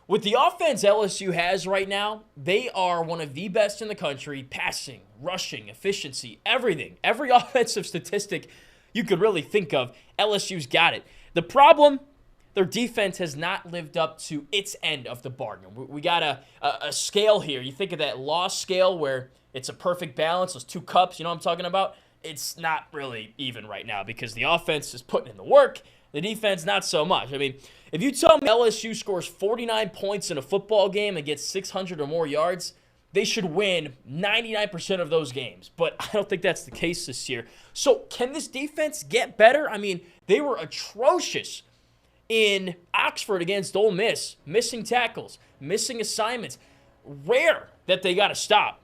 With the offense LSU has right now, they are one of the best in the country, passing, rushing, efficiency, everything. Every offensive statistic you could really think of, LSU's got it. The problem, their defense has not lived up to its end of the bargain. We got a scale here. You think of that loss scale where it's a perfect balance, those two cups, you know what I'm talking about? It's not really even right now because the offense is putting in the work. The defense, not so much. I mean, if you tell me LSU scores 49 points in a football game and gets 600 or more yards, they should win 99% of those games. But I don't think that's the case this year. So can this defense get better? I mean, they were atrocious in Oxford against Ole Miss, missing tackles, missing assignments. Rare that they got to stop.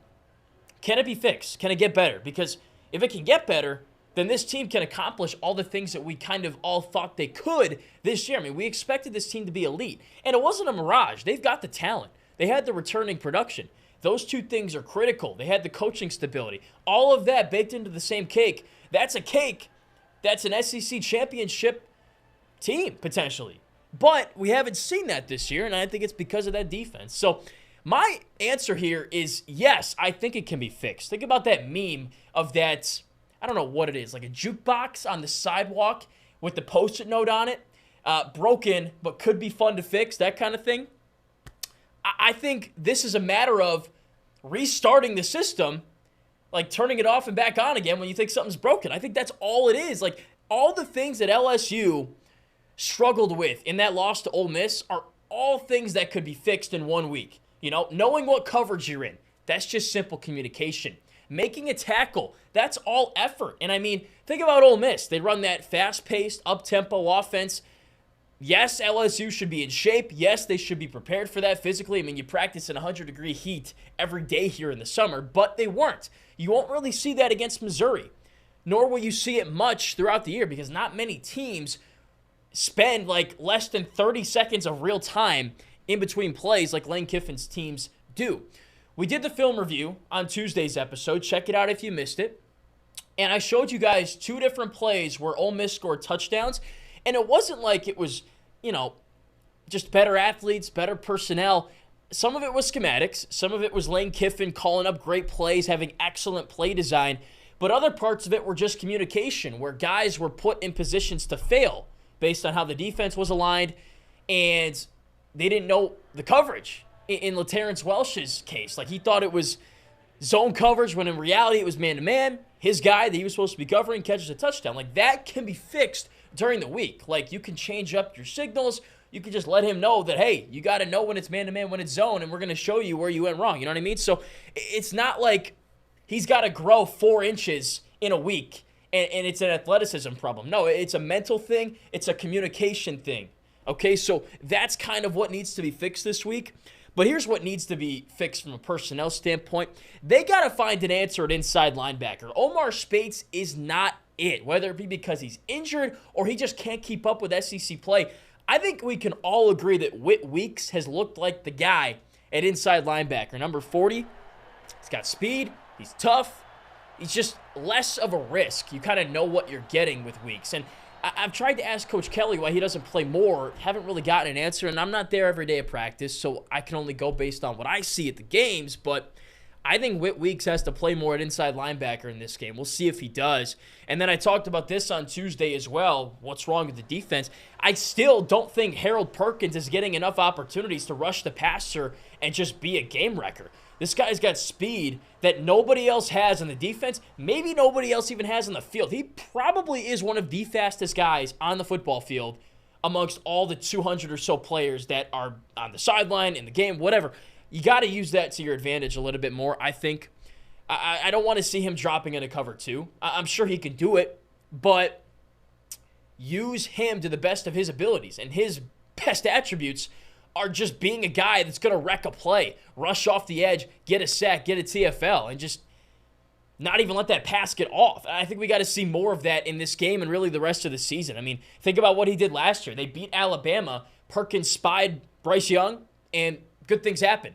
Can it be fixed? Can it get better? Because if it can get better, then this team can accomplish all the things that we kind of all thought they could this year. I mean, we expected this team to be elite, and it wasn't a mirage. They've got the talent. They had the returning production. Those two things are critical. They had the coaching stability. All of that baked into the same cake. That's a cake. That's an SEC championship team, potentially. But we haven't seen that this year, and I think it's because of that defense. So my answer here is yes, I think it can be fixed. Think about that meme of that, I don't know what it is, like a jukebox on the sidewalk with the Post-it note on it. Broken, but could be fun to fix, that kind of thing. I think this is a matter of restarting the system, like turning it off and back on again when you think something's broken. I think that's all it is. Like, all the things that LSU struggled with in that loss to Ole Miss are all things that could be fixed in 1 week. You know, knowing what coverage you're in, that's just simple communication. Making a tackle, that's all effort. And I mean, think about Ole Miss. They run that fast-paced, up-tempo offense. Yes, LSU should be in shape. Yes, they should be prepared for that physically. I mean, you practice in 100-degree heat every day here in the summer, but they weren't. You won't really see that against Missouri, nor will you see it much throughout the year because not many teams spend like less than 30 seconds of real time in between plays like Lane Kiffin's teams do. We did the film review on Tuesday's episode. Check it out if you missed it. And I showed you guys two different plays where Ole Miss scored touchdowns. And it wasn't like it was, you know, just better athletes, better personnel. Some of it was schematics. Some of it was Lane Kiffin calling up great plays, having excellent play design. But other parts of it were just communication, where guys were put in positions to fail based on how the defense was aligned, and they didn't know the coverage. In LaTerrence Welsh's case, like he thought it was zone coverage when in reality it was man-to-man. His guy that he was supposed to be covering catches a touchdown. Like, that can be fixed during the week. Like, you can change up your signals. You can just let him know that, hey, you got to know when it's man-to-man, when it's zone, and we're going to show you where you went wrong. You know what I mean? So it's not like he's got to grow 4 inches in a week and it's an athleticism problem. No, it's a mental thing. It's a communication thing. Okay, so that's kind of what needs to be fixed this week. But here's what needs to be fixed from a personnel standpoint. They got to find an answer at inside linebacker. Omar Spates is not it, whether it be because he's injured or he just can't keep up with SEC play. I think we can all agree that Whit Weeks has looked like the guy at inside linebacker. Number 40, he's got speed, he's tough, he's just less of a risk. You kind of know what you're getting with Weeks. And I've tried to ask Coach Kelly why he doesn't play more. Haven't really gotten an answer, and I'm not there every day of practice, so I can only go based on what I see at the games. But I think Whit Weeks has to play more at inside linebacker in this game. We'll see if he does. And then I talked about this on Tuesday as well. What's wrong with the defense? I still don't think Harold Perkins is getting enough opportunities to rush the passer and just be a game wrecker. This guy's got speed that nobody else has on the defense. Maybe nobody else even has on the field. He probably is one of the fastest guys on the football field amongst all the 200 or so players that are on the sideline, in the game, whatever. You got to use that to your advantage a little bit more, I think. I don't want to see him dropping into cover two. I'm sure he can do it, but use him to the best of his abilities. And his best attributes are just being a guy that's going to wreck a play, rush off the edge, get a sack, get a TFL, and just not even let that pass get off. I think we got to see more of that in this game and really the rest of the season. I mean, think about what he did last year. They beat Alabama. Perkins spied Bryce Young, and good things happened.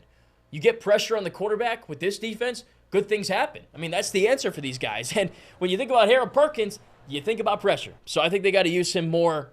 You get pressure on the quarterback with this defense, good things happen. I mean, that's the answer for these guys. And when you think about Harold Perkins, you think about pressure. So I think they got to use him more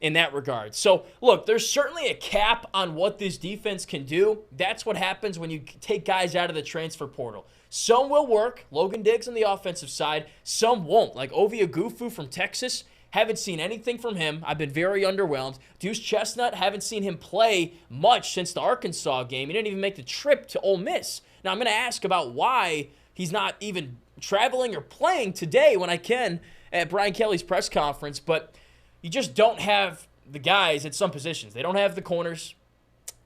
in that regard. So, look, there's certainly a cap on what this defense can do. That's what happens when you take guys out of the transfer portal. Some will work, Logan Diggs on the offensive side. Some won't, like Ovie Oghoufo from Texas. Haven't seen anything from him. I've been very underwhelmed. Deuce Chestnut, haven't seen him play much since the Arkansas game. He didn't even make the trip to Ole Miss. Now, I'm going to ask about why he's not even traveling or playing today when I can at Brian Kelly's press conference, but you just don't have the guys at some positions. They don't have the corners.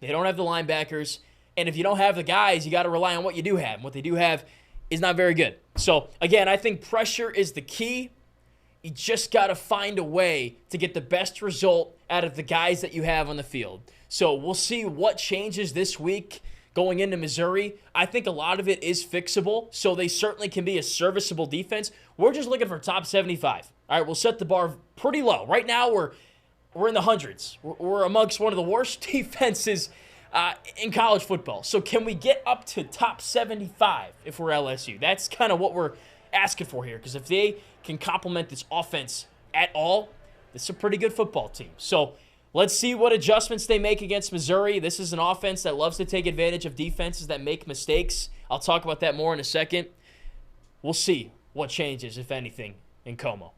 They don't have the linebackers. And if you don't have the guys, you got to rely on what you do have. And what they do have is not very good. So, again, I think pressure is the key. You just got to find a way to get the best result out of the guys that you have on the field. So we'll see what changes this week going into Missouri. I think a lot of it is fixable, so they certainly can be a serviceable defense. We're just looking for top 75. All right, we'll set the bar pretty low. Right now, we're in the hundreds. We're amongst one of the worst defenses in college football. So can we get up to top 75 if we're LSU? That's kind of what we're asking for here, because if they can complement this offense at all, this is a pretty good football team. So let's see what adjustments they make against Missouri. This is an offense that loves to take advantage of defenses that make mistakes. I'll talk about that more in a second. We'll see what changes, if anything, in Como.